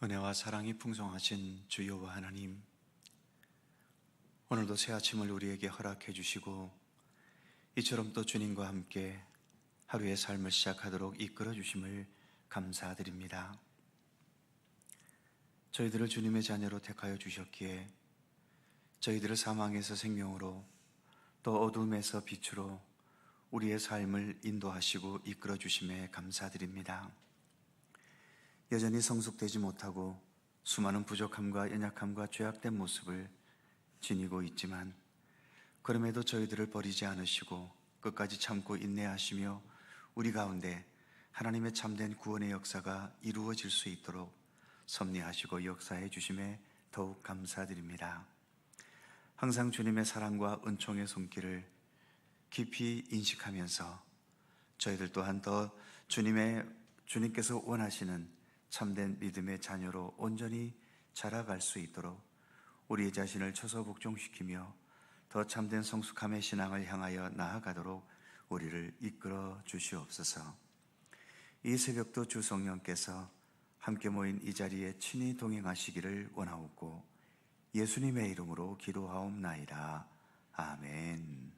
은혜와 사랑이 풍성하신 주 여호와 하나님, 오늘도 새 아침을 우리에게 허락해 주시고 이처럼 또 주님과 함께 하루의 삶을 시작하도록 이끌어 주심을 감사드립니다. 저희들을 주님의 자녀로 택하여 주셨기에 저희들을 사망에서 생명으로, 또 어둠에서 빛으로 우리의 삶을 인도하시고 이끌어 주심에 감사드립니다. 여전히 성숙되지 못하고 수많은 부족함과 연약함과 죄악된 모습을 지니고 있지만, 그럼에도 저희들을 버리지 않으시고 끝까지 참고 인내하시며 우리 가운데 하나님의 참된 구원의 역사가 이루어질 수 있도록 섭리하시고 역사해 주심에 더욱 감사드립니다. 항상 주님의 사랑과 은총의 손길을 깊이 인식하면서 저희들 또한 더 주님께서 원하시는 참된 믿음의 자녀로 온전히 자라갈 수 있도록 우리 자신을 처소복종시키며 더 참된 성숙함의 신앙을 향하여 나아가도록 우리를 이끌어 주시옵소서. 이 새벽도 주 성령께서 함께 모인 이 자리에 친히 동행하시기를 원하옵고 예수님의 이름으로 기도하옵나이다. 아멘.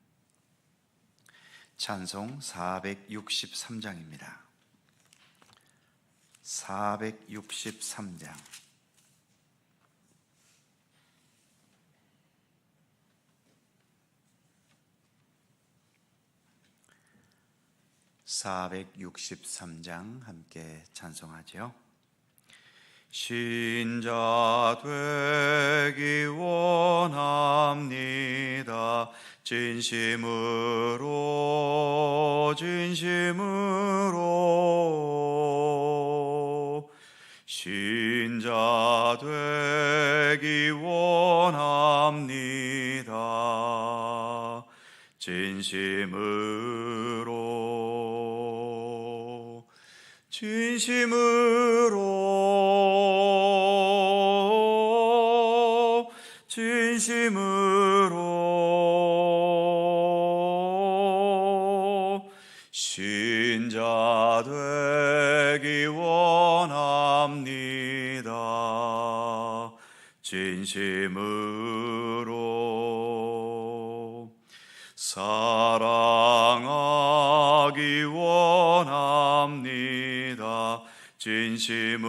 찬송 463장입니다. 463장. 함께 찬송하죠. 신자 되기 원합니다. 진심으로 신자 되기 원합니다. 진심으로 신자 되기 원합니다. 진심으로 사랑하기 원합니다. 진심으로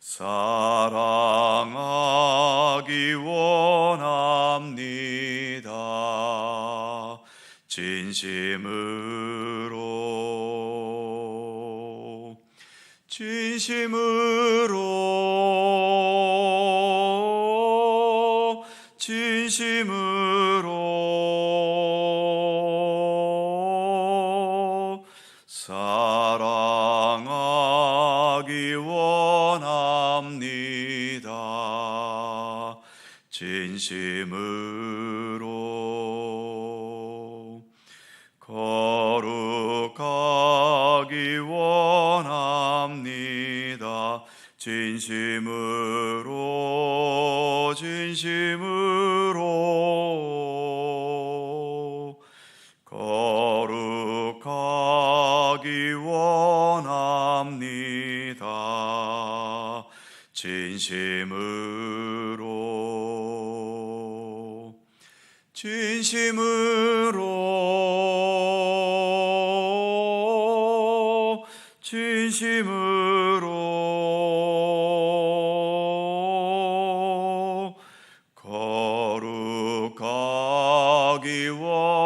사랑하기 원합니다. 진심으로 사랑하기 원합니다. 진심으로 거룩하기 원합니다. 진심으로 거룩하기 원합니다. 진심으로 거룩하기 원합니다.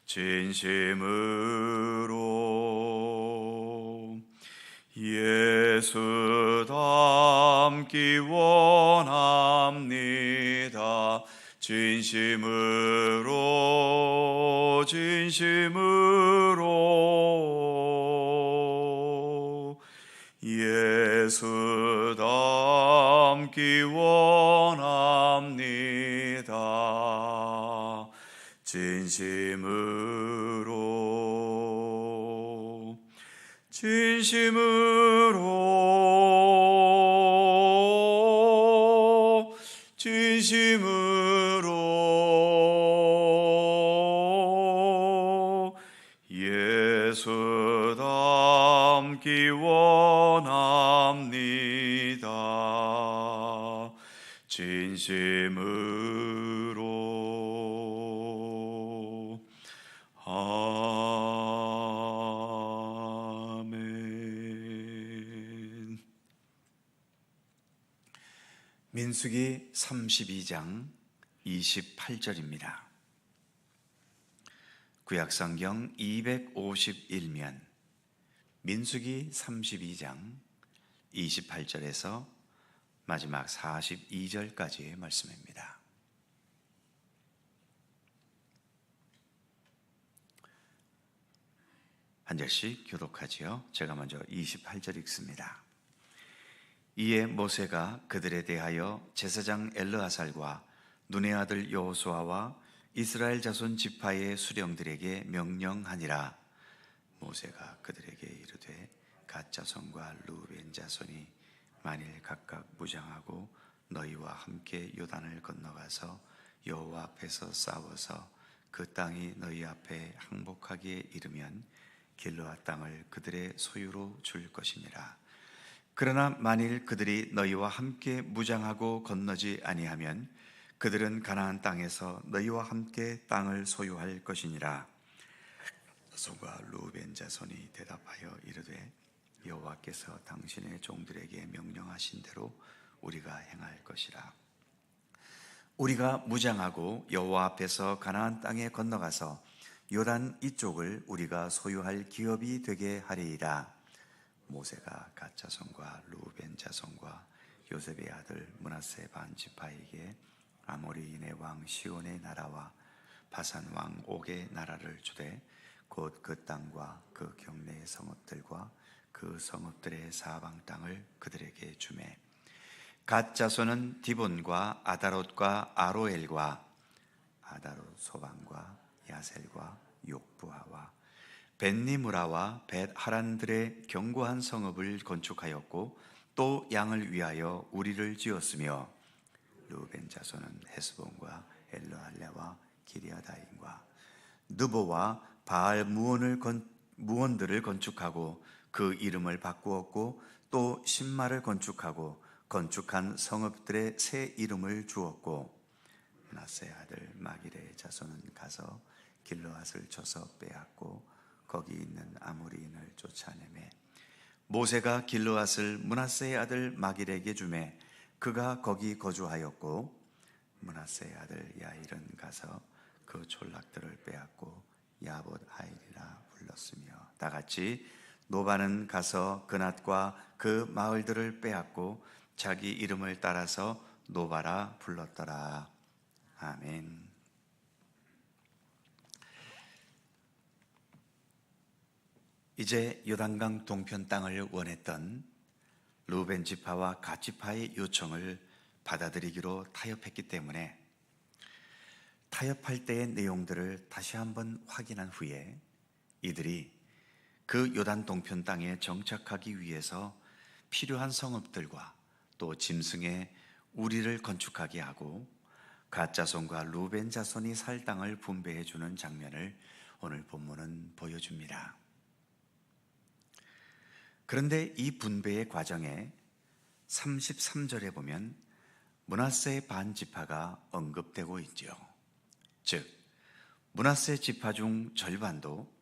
진심으로 예수 닮기 원합니다. 진심으로 예수 닮기 원합니다. 진심으로 진심으로 진심으로 아멘. 민수기 32장 28절입니다. 구약성경 251면 민수기 32장 28절에서 마지막 42절까지의 말씀입니다. 한 절씩 교독하지요. 제가 먼저 28절 읽습니다. 이에 모세가 그들에 대하여 제사장 엘르아살과 눈의 아들 여호수아와 이스라엘 자손 지파의 수령들에게 명령하니라. 모세가 그들에게 이르되 갓 자손과 루벤 자손이 만일 각각 무장하고 너희와 함께 요단을 건너가서 여호와 앞에서 싸워서 그 땅이 너희 앞에 항복하기에 이르면 길르앗 땅을 그들의 소유로 줄 것이니라. 그러나 만일 그들이 너희와 함께 무장하고 건너지 아니하면 그들은 가나안 땅에서 너희와 함께 땅을 소유할 것이니라. 자손과 루벤 자손이 대답하여 이르되 여호와께서 당신의 종들에게 명령하신 대로 우리가 행할 것이라. 우리가 무장하고 여호와 앞에서 가나안 땅에 건너가서 요단 이쪽을 우리가 소유할 기업이 되게 하리이다. 모세가 갓 자손과 루벤 자손과 요셉의 아들 므낫세 반 지파에게 아모리인의 왕 시온의 나라와 바산 왕 옥의 나라를 주되 곧 그 땅과 그 경내의 성읍들과 그 성읍들의 사방 땅을 그들에게 주매 갓 자손은 디본과 아다롯과 아로엘과 아다롯 소방과 야셀과 욕부하와 벳니무라와 벳하란들의 견고한 성읍을 건축하였고 또 양을 위하여 우리를 지었으며 루벤 자손은 헤스본과 엘르할레와 기리아다임과 느보와 바알 무원들을 건축하고 그 이름을 바꾸었고 또 신마를 건축하고 건축한 성읍들의 새 이름을 주었고 므낫세 아들 마길의 자손은 가서 길르앗을 쳐서 빼앗고 거기 있는 아모리인을 쫓아내매 모세가 길르앗을 므낫세의 아들 마길에게 주매 그가 거기 거주하였고 므낫세의 아들 야일은 가서 그 촌락들을 빼앗고 야봇 하일이라 불렀으며 다 같이 노바는 가서 그낫과 그 마을들을 빼앗고 자기 이름을 따라서 노바라 불렀더라. 아멘. 이제 요단강 동편 땅을 원했던 루벤 지파와 갓 지파의 요청을 받아들이기로 타협했기 때문에 타협할 때의 내용들을 다시 한번 확인한 후에 이들이 그 요단 동편 땅에 정착하기 위해서 필요한 성읍들과 또 짐승의 우리를 건축하게 하고 갓 자손과 루벤 자손이 살 땅을 분배해 주는 장면을 오늘 본문은 보여줍니다. 그런데 이 분배의 과정에 33절에 보면 므낫세 반 지파가 언급되고 있죠. 즉 므낫세 지파 중 절반도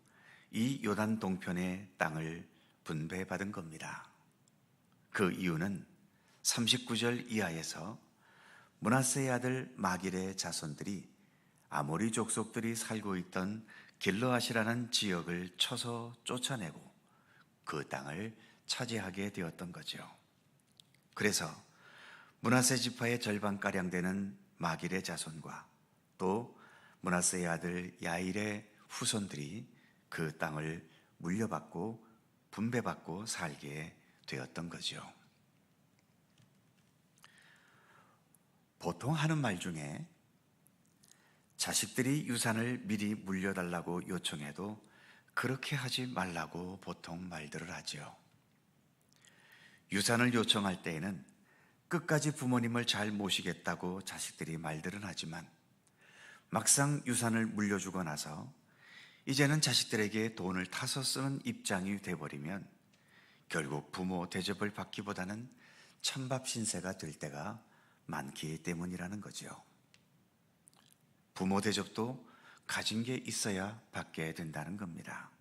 이 요단 동편의 땅을 분배받은 겁니다. 그 이유는 39절 이하에서 므낫세의 아들 마길의 자손들이 아모리 족속들이 살고 있던 길르앗이라는 지역을 쳐서 쫓아내고 그 땅을 차지하게 되었던 거죠. 그래서 므낫세 지파의 절반가량 되는 마길의 자손과 또 므낫세의 아들 야일의 후손들이 그 땅을 물려받고 분배받고 살게 되었던 거죠. 보통 하는 말 중에 자식들이 유산을 미리 물려달라고 요청해도 그렇게 하지 말라고 보통 말들을 하죠. 유산을 요청할 때에는 끝까지 부모님을 잘 모시겠다고 자식들이 말들은 하지만 막상 유산을 물려주고 나서 이제는 자식들에게 돈을 타서 쓰는 입장이 돼버리면 결국 부모 대접을 받기보다는 찬밥 신세가 될 때가 많기 때문이라는 거죠. 부모 대접도 가진 게 있어야 받게 된다는 겁니다.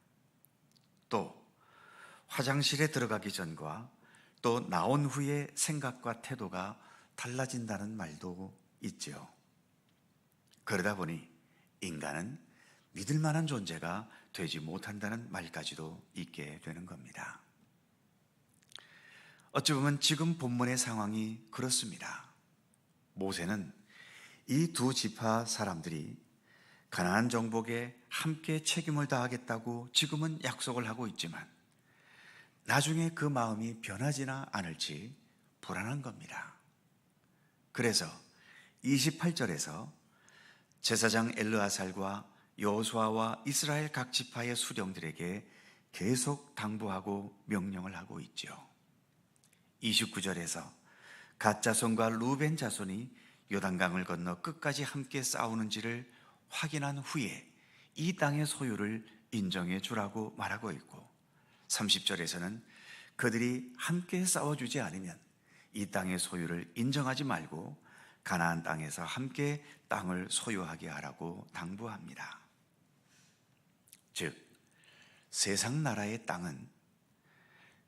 또 화장실에 들어가기 전과 또 나온 후의 생각과 태도가 달라진다는 말도 있죠. 그러다 보니 인간은 믿을 만한 존재가 되지 못한다는 말까지도 있게 되는 겁니다. 어찌 보면 지금 본문의 상황이 그렇습니다. 모세는 이 두 지파 사람들이 가나안 정복에 함께 책임을 다하겠다고 지금은 약속을 하고 있지만 나중에 그 마음이 변하지나 않을지 불안한 겁니다. 그래서 28절에서 제사장 엘르아살과 여호수아와 이스라엘 각 지파의 수령들에게 계속 당부하고 명령을 하고 있죠. 29절에서 갓 자손과 루벤 자손이 요단강을 건너 끝까지 함께 싸우는지를 확인한 후에 이 땅의 소유를 인정해 주라고 말하고 있고, 30절에서는 그들이 함께 싸워주지 않으면 이 땅의 소유를 인정하지 말고 가나안 땅에서 함께 땅을 소유하게 하라고 당부합니다. 즉, 세상 나라의 땅은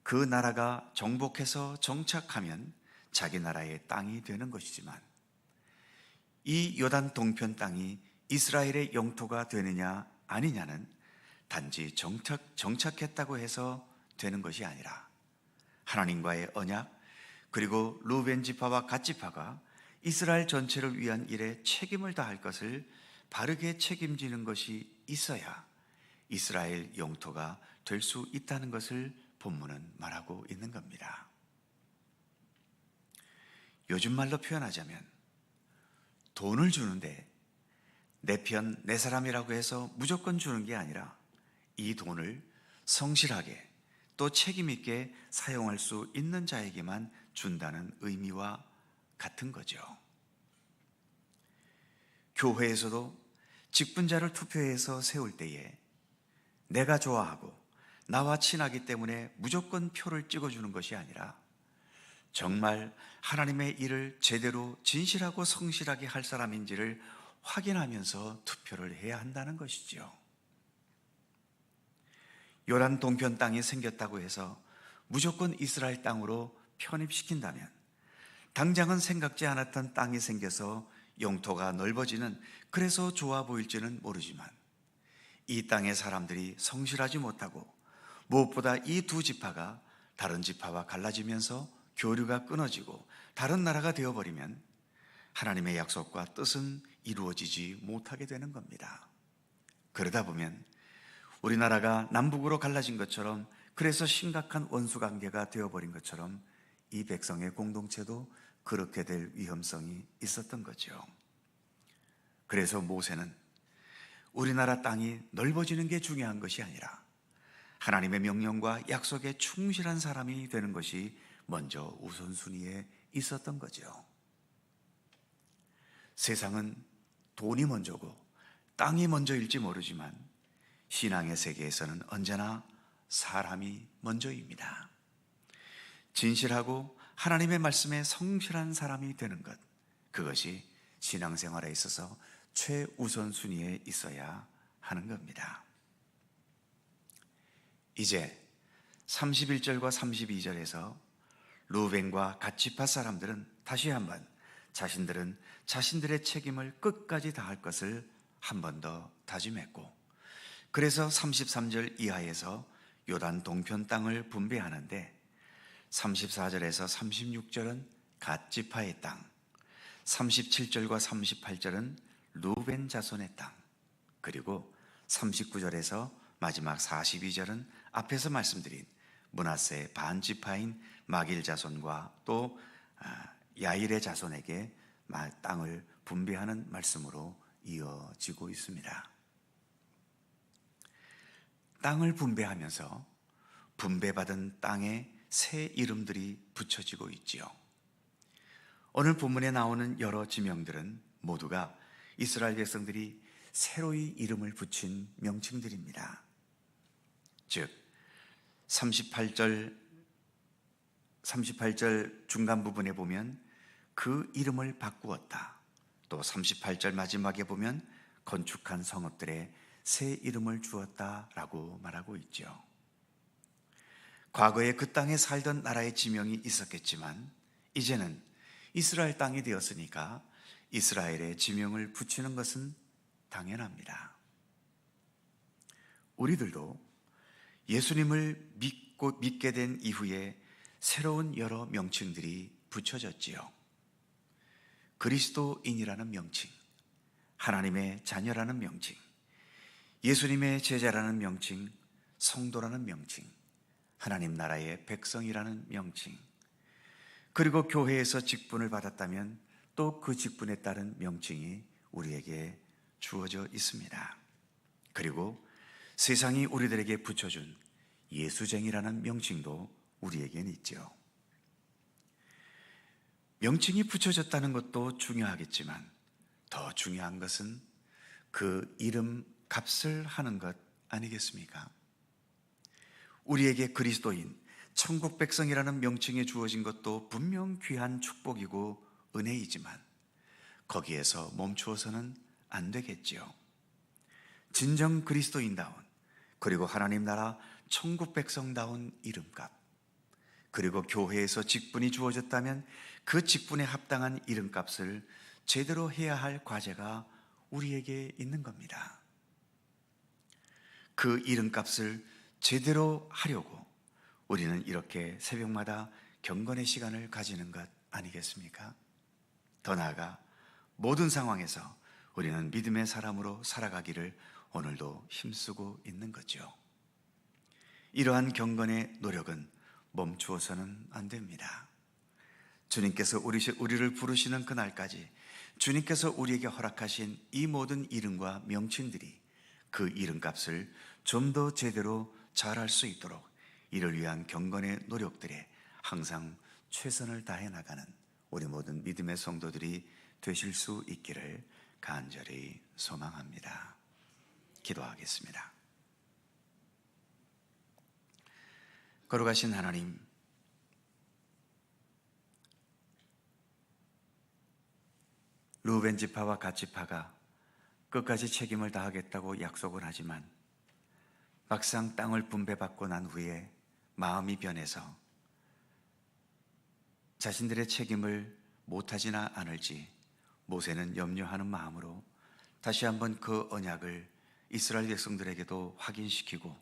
그 나라가 정복해서 정착하면 자기 나라의 땅이 되는 것이지만 이 요단 동편 땅이 이스라엘의 영토가 되느냐 아니냐는 단지 정착했다고 해서 되는 것이 아니라 하나님과의 언약, 그리고 루벤 지파와 갓 지파가 이스라엘 전체를 위한 일에 책임을 다할 것을 바르게 책임지는 것이 있어야 이스라엘 영토가 될 수 있다는 것을 본문은 말하고 있는 겁니다. 요즘 말로 표현하자면 돈을 주는데 내 편, 내 사람이라고 해서 무조건 주는 게 아니라 이 돈을 성실하게 또 책임 있게 사용할 수 있는 자에게만 준다는 의미와 같은 거죠. 교회에서도 직분자를 투표해서 세울 때에 내가 좋아하고 나와 친하기 때문에 무조건 표를 찍어주는 것이 아니라 정말 하나님의 일을 제대로 진실하고 성실하게 할 사람인지를 확인하면서 투표를 해야 한다는 것이죠. 요단 동편 땅이 생겼다고 해서 무조건 이스라엘 땅으로 편입시킨다면 당장은 생각지 않았던 땅이 생겨서 영토가 넓어지는, 그래서 좋아 보일지는 모르지만 이 땅의 사람들이 성실하지 못하고 무엇보다 이 두 지파가 다른 지파와 갈라지면서 교류가 끊어지고 다른 나라가 되어버리면 하나님의 약속과 뜻은 이루어지지 못하게 되는 겁니다. 그러다 보면 우리나라가 남북으로 갈라진 것처럼, 그래서 심각한 원수관계가 되어버린 것처럼 이 백성의 공동체도 그렇게 될 위험성이 있었던 거죠. 그래서 모세는 우리나라 땅이 넓어지는 게 중요한 것이 아니라 하나님의 명령과 약속에 충실한 사람이 되는 것이 먼저 우선순위에 있었던 거죠. 세상은 돈이 먼저고 땅이 먼저일지 모르지만 신앙의 세계에서는 언제나 사람이 먼저입니다. 진실하고 하나님의 말씀에 성실한 사람이 되는 것, 그것이 신앙생활에 있어서 최우선순위에 있어야 하는 겁니다. 이제 31절과 32절에서 루벤과 갓 지파 사람들은 다시 한번 자신들은 자신들의 책임을 끝까지 다할 것을 한 번 더 다짐했고, 그래서 33절 이하에서 요단 동편 땅을 분배하는데 34절에서 36절은 갓 지파의 땅, 37절과 38절은 루벤 자손의 땅, 그리고 39절에서 마지막 42절은 앞에서 말씀드린 므낫세 반 지파인 마길 자손과 또 야일의 자손에게 땅을 분배하는 말씀으로 이어지고 있습니다. 땅을 분배하면서 분배받은 땅에 새 이름들이 붙여지고 있지요. 오늘 본문에 나오는 여러 지명들은 모두가 이스라엘 백성들이 새로이 이름을 붙인 명칭들입니다. 즉 38절 중간 부분에 보면 그 이름을 바꾸었다. 또 38절 마지막에 보면 건축한 성읍들의 새 이름을 주었다라고 말하고 있죠. 과거에 그 땅에 살던 나라의 지명이 있었겠지만 이제는 이스라엘 땅이 되었으니까 이스라엘의 지명을 붙이는 것은 당연합니다. 우리들도 예수님을 믿게 된 이후에 새로운 여러 명칭들이 붙여졌지요. 그리스도인이라는 명칭, 하나님의 자녀라는 명칭, 예수님의 제자라는 명칭, 성도라는 명칭, 하나님 나라의 백성이라는 명칭, 그리고 교회에서 직분을 받았다면 또 그 직분에 따른 명칭이 우리에게 주어져 있습니다. 그리고 세상이 우리들에게 붙여준 예수쟁이라는 명칭도 우리에겐 있죠. 명칭이 붙여졌다는 것도 중요하겠지만 더 중요한 것은 그 이름 값을 하는 것 아니겠습니까? 우리에게 그리스도인, 천국 백성이라는 명칭이 주어진 것도 분명 귀한 축복이고 은혜이지만 거기에서 멈추어서는 안 되겠지요. 진정 그리스도인다운, 그리고 하나님 나라 천국 백성다운 이름값, 그리고 교회에서 직분이 주어졌다면 그 직분에 합당한 이름값을 제대로 해야 할 과제가 우리에게 있는 겁니다. 그 이름값을 제대로 하려고 우리는 이렇게 새벽마다 경건의 시간을 가지는 것 아니겠습니까? 더 나아가 모든 상황에서 우리는 믿음의 사람으로 살아가기를 오늘도 힘쓰고 있는 거죠. 이러한 경건의 노력은 멈추어서는 안 됩니다. 주님께서 우리를 부르시는 그날까지 주님께서 우리에게 허락하신 이 모든 이름과 명칭들이 그 이름값을 좀 더 제대로 잘할 수 있도록 이를 위한 경건의 노력들에 항상 최선을 다해 나가는 우리 모든 믿음의 성도들이 되실 수 있기를 간절히 소망합니다. 기도하겠습니다. 거룩하신 하나님, 르우벤 지파와 갓 지파가 끝까지 책임을 다하겠다고 약속을 하지만 막상 땅을 분배받고 난 후에 마음이 변해서 자신들의 책임을 못하지나 않을지 모세는 염려하는 마음으로 다시 한번 그 언약을 이스라엘 백성들에게도 확인시키고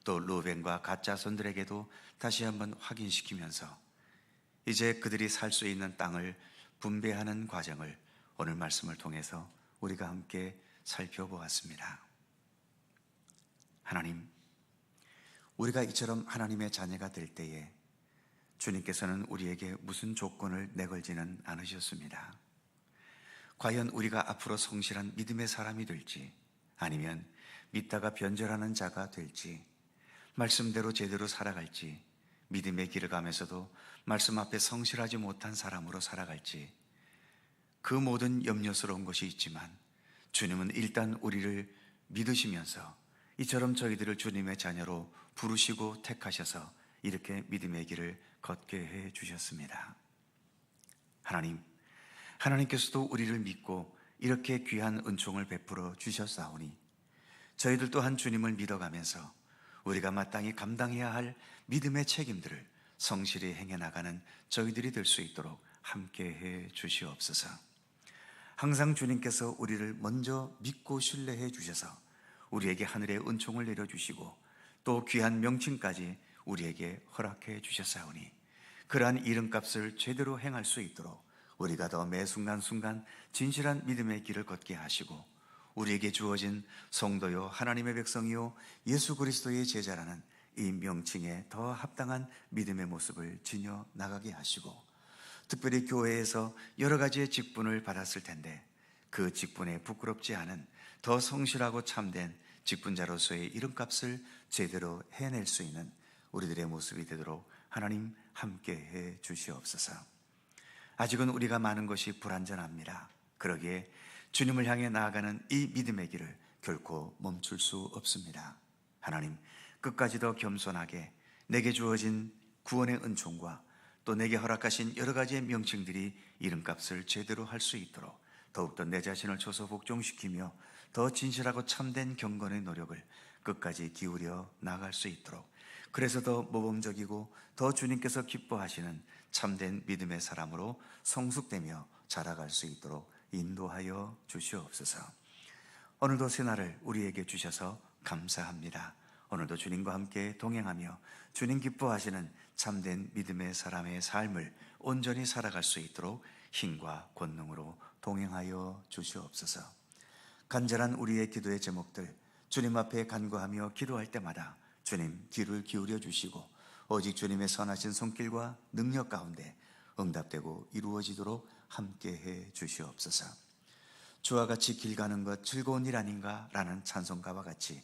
또 르우벤과 갓 자손들에게도 다시 한번 확인시키면서 이제 그들이 살 수 있는 땅을 분배하는 과정을 오늘 말씀을 통해서 우리가 함께 살펴보았습니다. 하나님, 우리가 이처럼 하나님의 자녀가 될 때에 주님께서는 우리에게 무슨 조건을 내걸지는 않으셨습니다. 과연 우리가 앞으로 성실한 믿음의 사람이 될지, 아니면 믿다가 변절하는 자가 될지, 말씀대로 제대로 살아갈지, 믿음의 길을 가면서도 말씀 앞에 성실하지 못한 사람으로 살아갈지, 그 모든 염려스러운 것이 있지만 주님은 일단 우리를 믿으시면서 이처럼 저희들을 주님의 자녀로 부르시고 택하셔서 이렇게 믿음의 길을 걷게 해 주셨습니다. 하나님, 하나님께서도 우리를 믿고 이렇게 귀한 은총을 베풀어 주셨사오니 저희들 또한 주님을 믿어가면서 우리가 마땅히 감당해야 할 믿음의 책임들을 성실히 행해 나가는 저희들이 될 수 있도록 함께 해 주시옵소서. 항상 주님께서 우리를 먼저 믿고 신뢰해 주셔서 우리에게 하늘의 은총을 내려주시고 또 귀한 명칭까지 우리에게 허락해 주셨사오니 그러한 이름값을 제대로 행할 수 있도록 우리가 더 매 순간순간 진실한 믿음의 길을 걷게 하시고 우리에게 주어진 성도요 하나님의 백성이요 예수 그리스도의 제자라는 이 명칭에 더 합당한 믿음의 모습을 지녀 나가게 하시고 특별히 교회에서 여러 가지의 직분을 받았을 텐데 그 직분에 부끄럽지 않은 더 성실하고 참된 직분자로서의 이름값을 제대로 해낼 수 있는 우리들의 모습이 되도록 하나님 함께해 주시옵소서. 아직은 우리가 많은 것이 불완전합니다. 그러기에 주님을 향해 나아가는 이 믿음의 길을 결코 멈출 수 없습니다. 하나님, 끝까지 더 겸손하게 내게 주어진 구원의 은총과 또 내게 허락하신 여러 가지의 명칭들이 이름값을 제대로 할 수 있도록 더욱더 내 자신을 초소 복종시키며 더 진실하고 참된 경건의 노력을 끝까지 기울여 나갈 수 있도록, 그래서 더 모범적이고 더 주님께서 기뻐하시는 참된 믿음의 사람으로 성숙되며 자라갈 수 있도록 인도하여 주시옵소서. 오늘도 새날을 우리에게 주셔서 감사합니다. 오늘도 주님과 함께 동행하며 주님 기뻐하시는 참된 믿음의 사람의 삶을 온전히 살아갈 수 있도록 힘과 권능으로 동행하여 주시옵소서. 간절한 우리의 기도의 제목들 주님 앞에 간구하며 기도할 때마다 주님 귀를 기울여 주시고 오직 주님의 선하신 손길과 능력 가운데 응답되고 이루어지도록 함께해 주시옵소서. 주와 같이 길 가는 것 즐거운 일 아닌가 라는 찬송가와 같이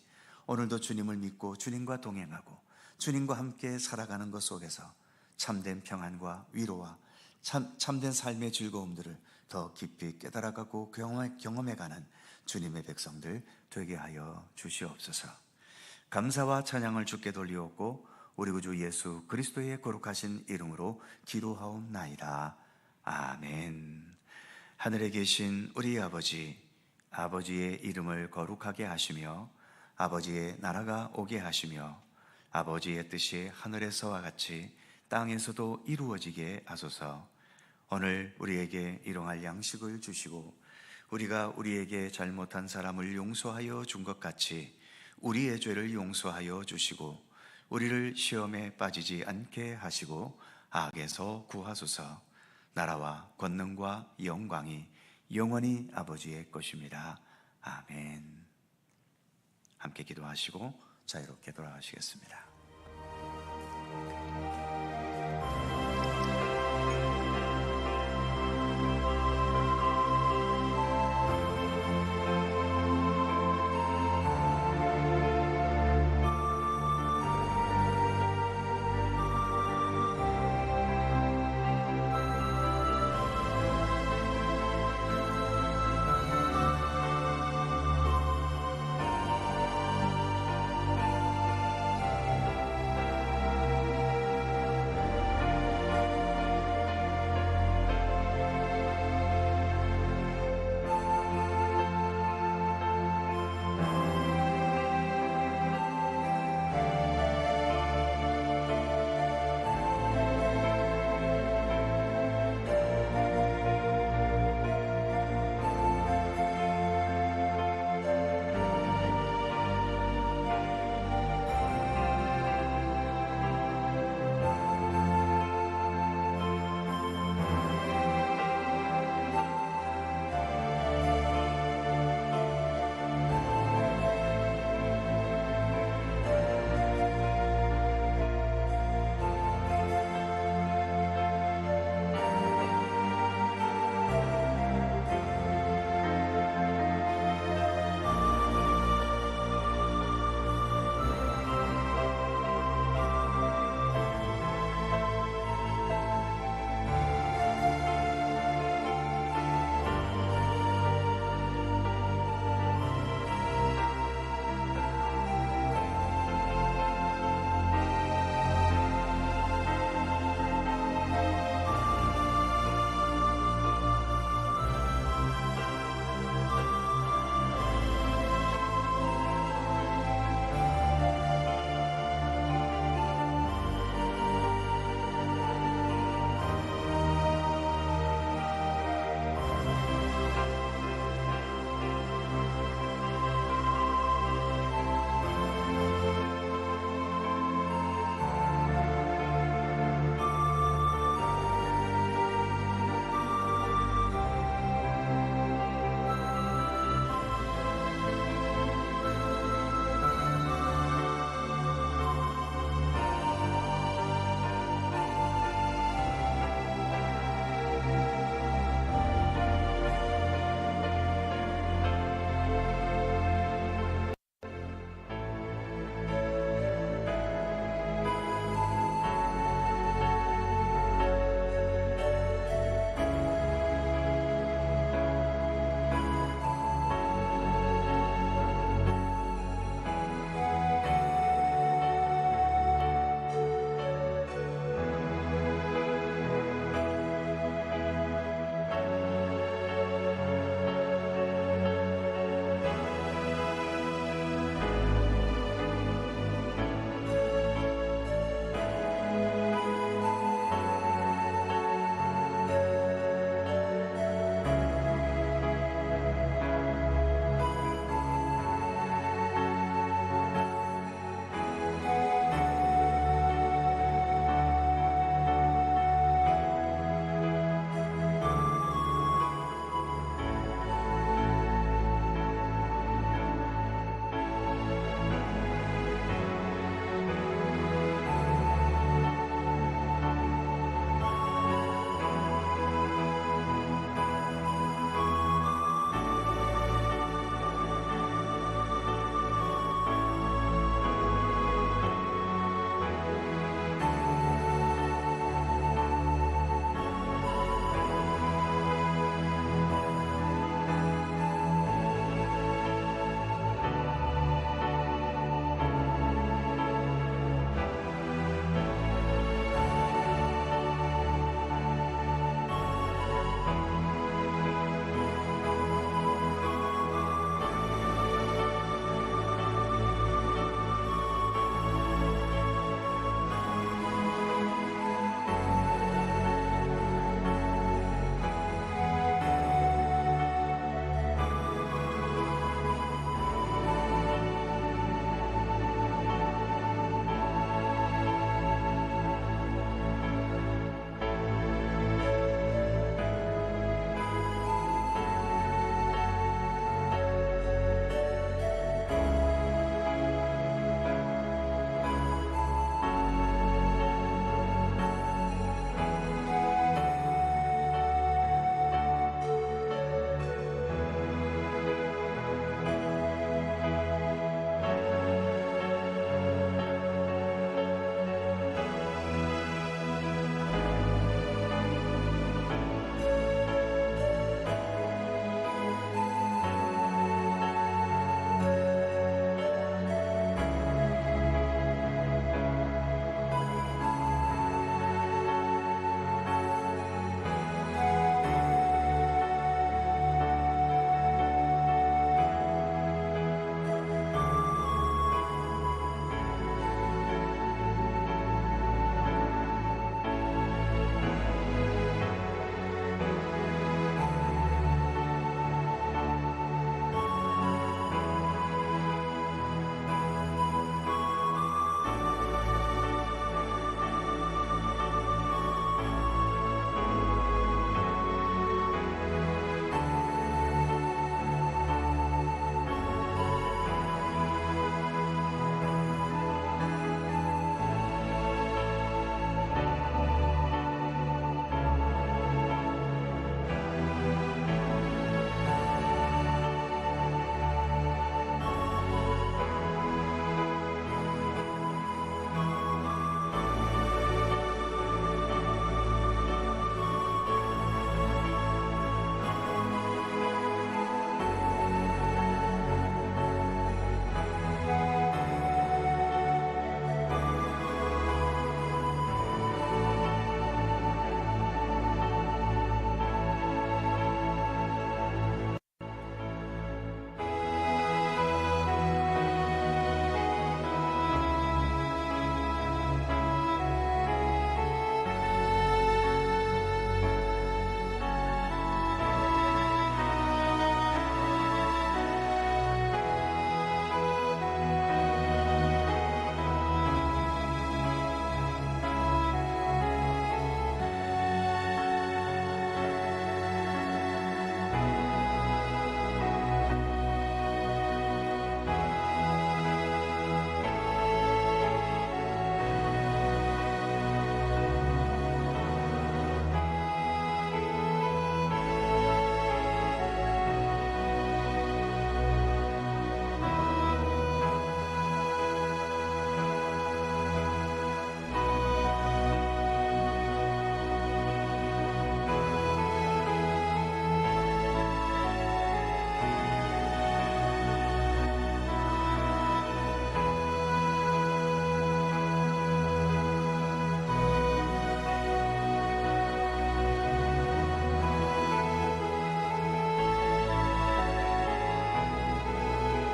오늘도 주님을 믿고 주님과 동행하고 주님과 함께 살아가는 것 속에서 참된 평안과 위로와 참된 삶의 즐거움들을 더 깊이 깨달아가고 경험해가는 주님의 백성들 되게 하여 주시옵소서. 감사와 찬양을 주께 돌리옵고 우리 구주 예수 그리스도의 거룩하신 이름으로 기도하옵나이다. 아멘. 하늘에 계신 우리 아버지, 아버지의 이름을 거룩하게 하시며 아버지의 나라가 오게 하시며 아버지의 뜻이 하늘에서와 같이 땅에서도 이루어지게 하소서. 오늘 우리에게 일용할 양식을 주시고 우리가 우리에게 잘못한 사람을 용서하여 준 것 같이 우리의 죄를 용서하여 주시고 우리를 시험에 빠지지 않게 하시고 악에서 구하소서. 나라와 권능과 영광이 영원히 아버지의 것입니다. 아멘. 함께 기도하시고 자유롭게 돌아가시겠습니다.